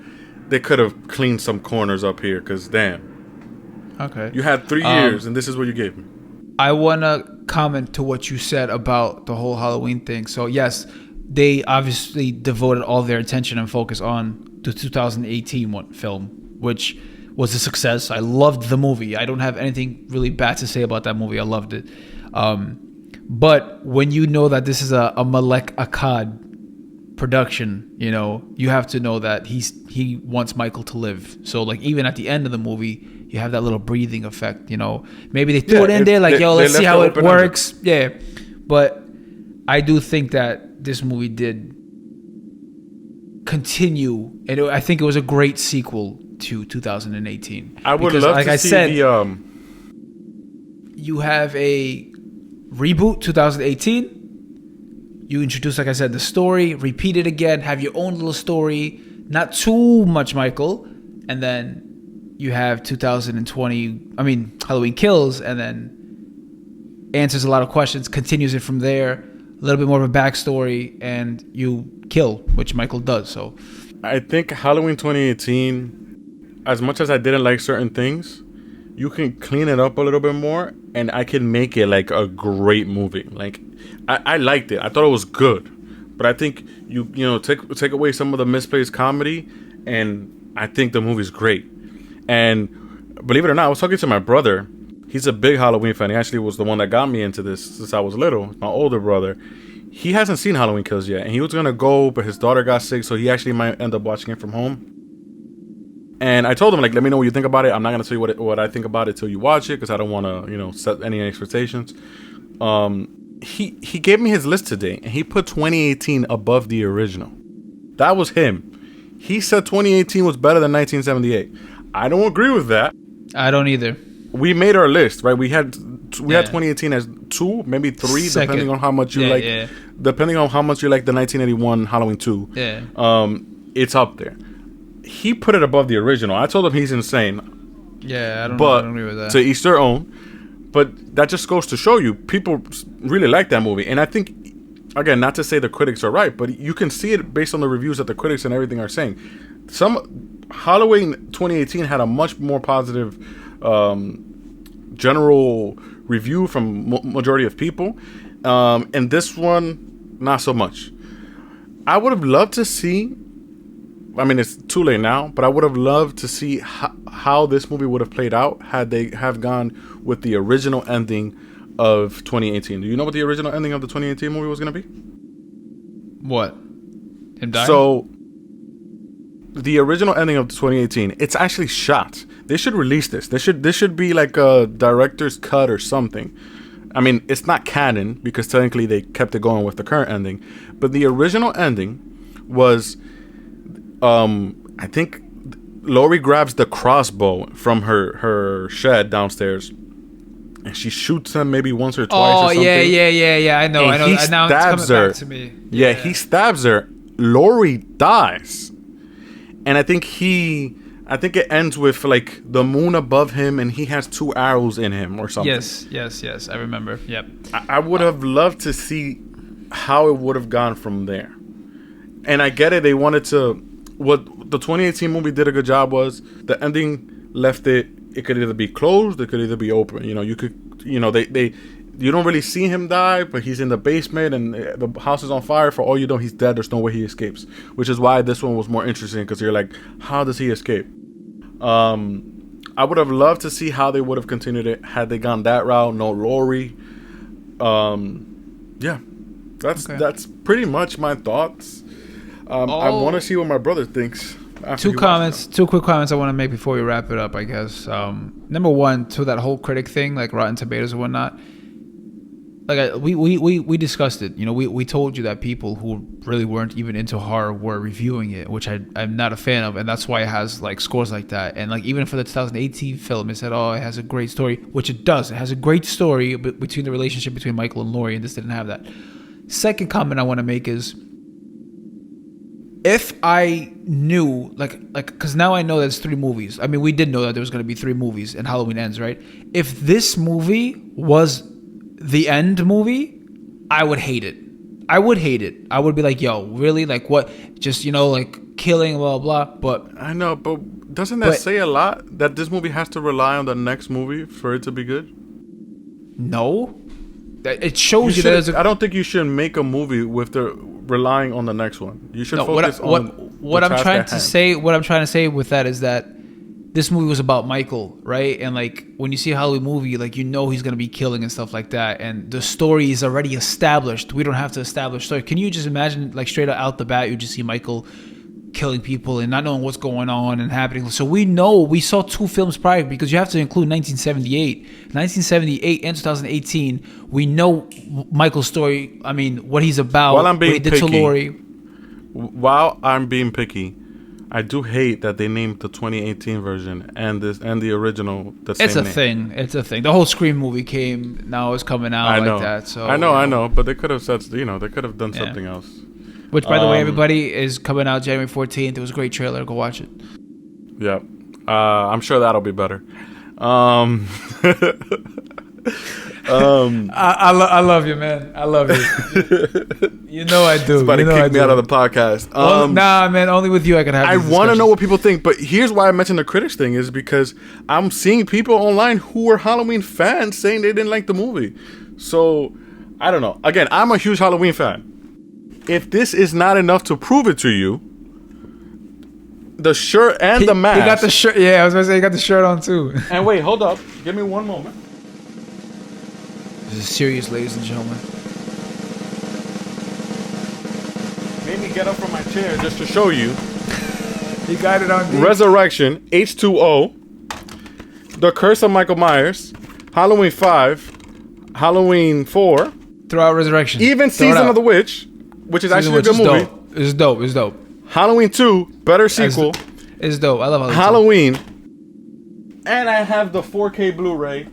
they could have cleaned some corners up here. Because damn. Okay. You had 3 years, and this is what you gave me. I want to comment to what you said about the whole Halloween thing. So, yes, they obviously devoted all their attention and focus on the 2018 film, which was a success. I loved the movie. I don't have anything really bad to say about that movie. I loved it. But when you know that this is a Malek Akkad production, you have to know that he wants Michael to live. So, like, even at the end of the movie, you have that little breathing effect, Maybe they threw it in there like, let's see how it works. Yeah. But I do think that this movie did continue. And I think it was a great sequel to 2018. I would love to see you have a reboot 2018. You introduce, like I said, the story, repeat it again, have your own little story, not too much Michael, and then you have 2020, Halloween Kills, and then answers a lot of questions, continues it from there, a little bit more of a backstory, and you kill, which Michael does. So I think Halloween 2018, as much as I didn't like certain things, you can clean it up a little bit more, and I can make it like a great movie. Like, I liked it. I thought it was good. But I think you take away some of the misplaced comedy, and I think the movie's great. And believe it or not, I was talking to my brother. He's a big Halloween fan. He actually was the one that got me into this since I was little. My older brother. He hasn't seen Halloween Kills yet. And he was going to go, but his daughter got sick. So he actually might end up watching it from home. And I told him, like, let me know what you think about it. I'm not going to tell you what I think about it till you watch it, because I don't want to, set any expectations. He gave me his list today, and he put 2018 above the original. That was him. He said 2018 was better than 1978. I don't agree with that. I don't either. We made our list, right? We had 2018 as 2, maybe 3, Second. depending on how much you like. Yeah. Depending on how much you like the 1981 Halloween 2. Yeah. It's up there. He put it above the original. I told him he's insane. Yeah, I don't agree with that. To each their own. But that just goes to show you, people really like that movie. And I think, again, not to say the critics are right, but you can see it based on the reviews that the critics and everything are saying. Halloween 2018 had a much more positive general review from majority of people. And this one, not so much. I would have loved to see, it's too late now, but I would have loved to see how this movie would have played out had they have gone with the original ending of 2018. Do you know what the original ending of the 2018 movie was going to be? What? Him dying? So, the original ending of 2018, it's actually shot. They should release this. This should be like a director's cut or something. It's not canon because technically they kept it going with the current ending. But the original ending was, I think Laurie grabs the crossbow from her shed downstairs, and she shoots him maybe once or twice or something. Yeah. I know. He now stabs it's coming her. Back to me. Yeah, he stabs her. Laurie dies. And I think it ends with like the moon above him, and he has 2 arrows in him or something. Yes. I remember. Yep. I would have loved to see how it would have gone from there. And I get it. They wanted to. What the 2018 movie did a good job was the ending left it. It could either be closed, it could either be open. You could. You don't really see him die, but he's in the basement and the house is on fire. For all you know, he's dead. There's no way he escapes, which is why this one was more interesting, because you're like, how does he escape? I would have loved to see how they would have continued it had they gone that route. No Laurie. Yeah, that's pretty much my thoughts. I want to see what my brother thinks. Two quick comments I want to make before we wrap it up, I guess. Number one, to that whole critic thing, like Rotten Tomatoes and whatnot. we discussed it. You know, we told you that people who really weren't even into horror were reviewing it, which I'm not a fan of, and that's why it has like scores like that. And like even for the 2018 film, it said, "Oh, it has a great story," which it does. It has a great story between the relationship between Michael and Laurie, and this didn't have that. Second comment I want to make is, if I knew, like, because now I know there's 3 movies. I mean, we did know that there was going to be 3 movies and Halloween Ends, right? If this movie was the end movie, I would hate it. I would be like, yo, really? Like, what? Just, you know, like, killing, blah, blah, blah. But I know, but doesn't that say a lot? That this movie has to rely on the next movie for it to be good? No. It shows you that there's I don't think you should make a movie with the relying on the next one. You should focus on what I'm trying to say. What I'm trying to say with that is that this movie was about Michael, right? And like when you see a Halloween movie, like you know he's gonna be killing and stuff like that, and the story is already established. We don't have to establish story. Can you just imagine, like straight out the bat, you just see Michael killing people and not knowing what's going on and happening? So we saw 2 films prior, because you have to include 1978 and 2018. We know Michael's story. I mean, what he's about. While I'm being what he did to Laurie. While I'm being picky, I do hate that they named the 2018 version and the original the same name. It's a thing. The whole Scream movie now is coming out like that. So I know, but they could have said, they could have done something else. Which, by the way, everybody, is coming out January 14th. It was a great trailer. Go watch it. Yeah. I'm sure that'll be better. I love you, man. I love you. You know I do. It's about to kick me out of the podcast. Nah, man. Only with you I can have. I want to know what people think, but here's why I mentioned the critics thing is because I'm seeing people online who are Halloween fans saying they didn't like the movie. So I don't know. Again, I'm a huge Halloween fan. If this is not enough to prove it to you, the shirt and the mask. He got the shirt. Yeah, I was going to say he got the shirt on too. And wait, hold up. Give me one moment. This is serious, ladies and gentlemen. Made me get up from my chair just to show you. He got it on deep. Resurrection, H2O, The Curse of Michael Myers, Halloween 5, Halloween 4. Throw out Resurrection. Even Season of the Witch, which is actually a good movie. It's dope. Halloween 2, better sequel. It's dope. I love Halloween. And I have the 4K Blu-ray.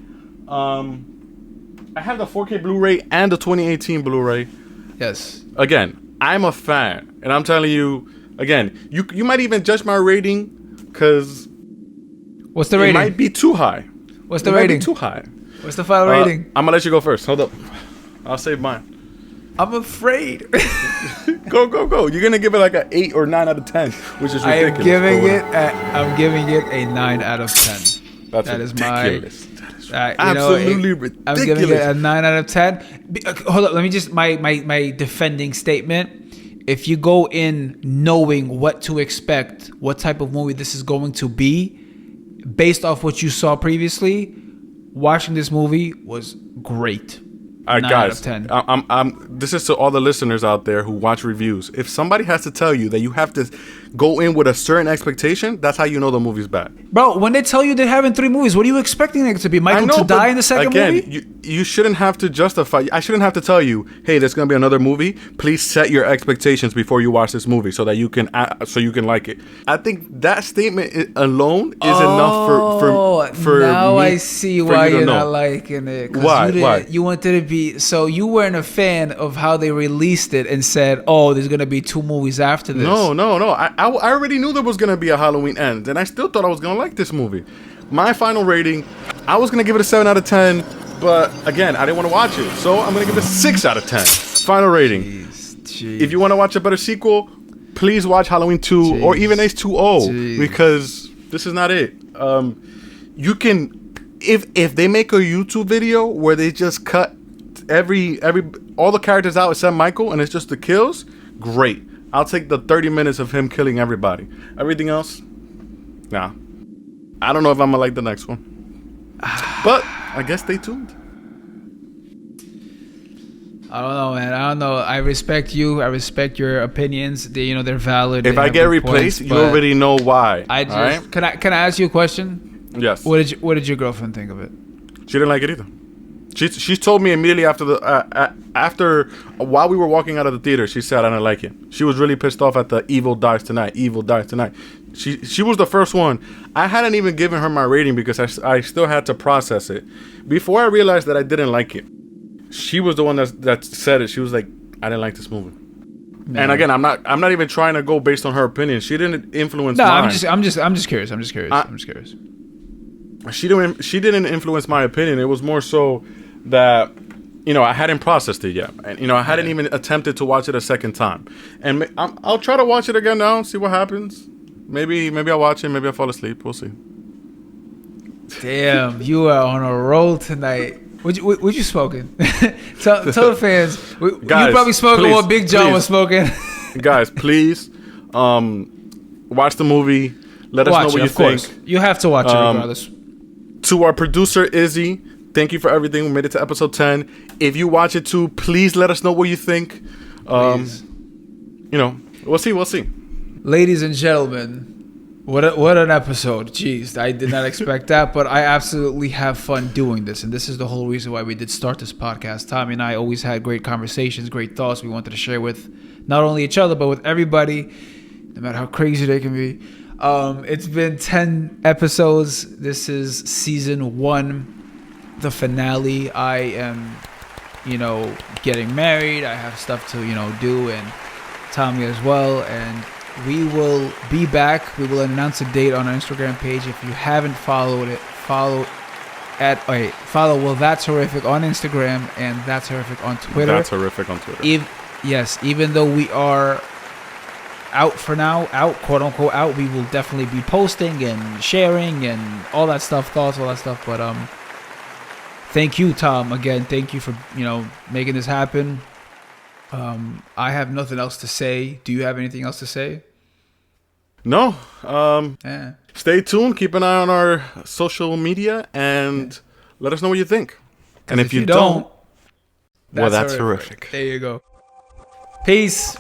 I have the 4K Blu-ray and the 2018 Blu-ray. Yes. Again, I'm a fan. And I'm telling you, again, you might even judge my rating because... What's the rating? It might be too high. What's the rating? Might be too high. What's the final rating? I'm going to let you go first. Hold up. I'll save mine. I'm afraid. Go. You're going to give it like an 8 or 9 out of 10, which is ridiculous. I'm giving it a 9 out of 10. That is ridiculous. Absolutely ridiculous. I'm giving it a 9 out of 10. Hold up. Let me just, my defending statement. If you go in knowing what to expect, what type of movie this is going to be, based off what you saw previously, watching this movie was great. All right, 9 guys. out of 10. This is to all the listeners out there who watch reviews. If somebody has to tell you that you have to go in with a certain expectation, that's how you know the movie's bad. Bro, when they tell you they're having 3 movies, what are you expecting it to be? Michael to die in the second movie? Again, you shouldn't have to justify. I shouldn't have to tell you, hey, there's going to be another movie. Please set your expectations before you watch this movie so that you can like it. I think that statement alone is enough for now me, I see why you're not liking it. Why? You wanted to be... So you weren't a fan of how they released it and said, oh, there's going to be 2 movies after this. No. I already knew there was going to be a Halloween Ends, and I still thought I was going to like this movie. My final rating, I was going to give it a 7 out of 10, but again, I didn't want to watch it. So I'm going to give it a 6 out of 10. Final rating. Jeez. If you want to watch a better sequel, please watch Halloween 2 or even H2O because this is not it. You can... If they make a YouTube video where they just cut all the characters out except Michael and it's just the kills, great. I'll take the 30 minutes of him killing everybody. Everything else, nah. I don't know if I'm gonna like the next one, but I guess stay tuned. I don't know, man. I don't know. I respect you. I respect your opinions. They're valid. If I get replaced, you already know why. Right? Can I ask you a question? Yes. What did your girlfriend think of it? She didn't like it either. She told me immediately after while we were walking out of the theater, she said I didn't like it. She was really pissed off at the Evil Dies Tonight. Evil Dies Tonight. She was the first one. I hadn't even given her my rating because I still had to process it before I realized that I didn't like it. She was the one that said it. She was like, I didn't like this movie. No. And again, I'm not even trying to go based on her opinion. She didn't influence mine. I'm just curious. I'm just curious. She didn't influence my opinion. It was more so that, you know, I hadn't processed it yet, and you know, I hadn't even attempted to watch it a second time. And I'll try to watch it again now, see what happens. Maybe I'll watch it. Maybe I'll fall asleep. We'll see. Damn, you are on a roll tonight. What you smoking? tell the fans. Guys, you probably smoking what Big John was smoking. Guys, please, watch the movie. Let us know what you think. You have to watch it regardless. To our producer Izzy, thank you for everything. We made it to episode 10. If you watch it too, please let us know what you think. You know, we'll see. Ladies and gentlemen, what an episode. Jeez, I did not expect that, but I absolutely have fun doing this. And this is the whole reason why we did start this podcast. Tommy and I always had great conversations, great thoughts we wanted to share with not only each other, but with everybody, no matter how crazy they can be. It's been 10 episodes. This is season 1, the finale. I am, you know, getting married. I have stuff to, you know, do, and Tommy as well. And we will be back. We will announce a date on our Instagram page. If you haven't followed it, follow Well That's Horrific on Instagram and That's Horrific on Twitter. That's Horrific on Twitter. Even though we are out for now, quote unquote out, we will definitely be posting and sharing and all that stuff, thoughts, all that stuff. But thank you, Tom, again. Thank you for, you know, making this happen. I have nothing else to say. Do you have anything else to say? No. Stay tuned. Keep an eye on our social media and let us know what you think. And if you don't, well, that's horrific. There you go. Peace.